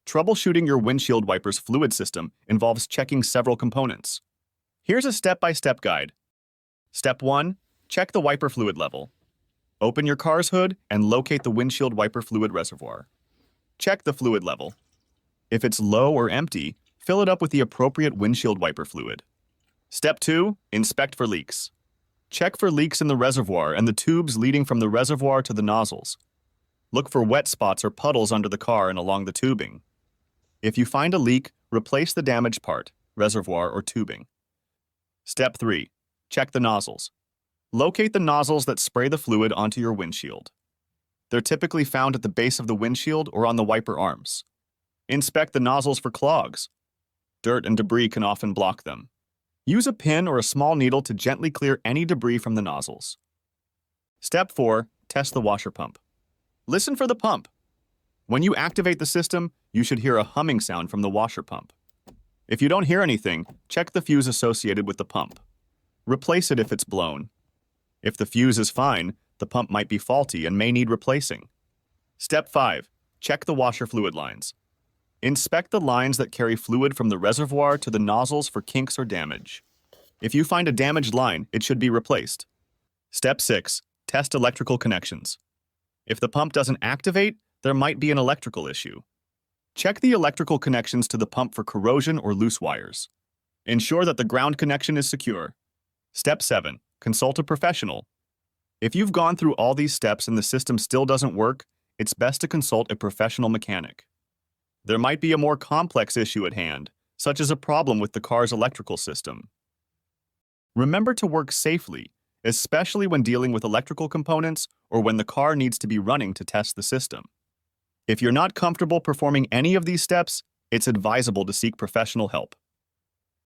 Troubleshooting your windshield wiper's fluid system involves checking several components. Here's a step-by-step guide. Step 1. Check the wiper fluid level. Open your car's hood and locate the windshield wiper fluid reservoir. Check the fluid level. If it's low or empty, fill it up with the appropriate windshield wiper fluid. Step 2. Inspect for leaks. Check for leaks in the reservoir and the tubes leading from the reservoir to the nozzles. Look for wet spots or puddles under the car and along the tubing. If you find a leak, replace the damaged part, reservoir or tubing. Step 3. Check the nozzles. Locate the nozzles that spray the fluid onto your windshield. They're typically found at the base of the windshield or on the wiper arms. Inspect the nozzles for clogs. Dirt and debris can often block them. Use a pin or a small needle to gently clear any debris from the nozzles. Step 4. Test the washer pump. Listen for the pump. When you activate the system, you should hear a humming sound from the washer pump. If you don't hear anything, check the fuse associated with the pump. Replace it if it's blown. If the fuse is fine, the pump might be faulty and may need replacing. Step 5. Check the washer fluid lines. Inspect the lines that carry fluid from the reservoir to the nozzles for kinks or damage. If you find a damaged line, it should be replaced. Step 6. Test electrical connections. If the pump doesn't activate, there might be an electrical issue. Check the electrical connections to the pump for corrosion or loose wires. Ensure that the ground connection is secure. Step 7. Consult a professional. If you've gone through all these steps and the system still doesn't work, it's best to consult a professional mechanic. There might be a more complex issue at hand, such as a problem with the car's electrical system. Remember to work safely, especially when dealing with electrical components or when the car needs to be running to test the system. If you're not comfortable performing any of these steps, it's advisable to seek professional help.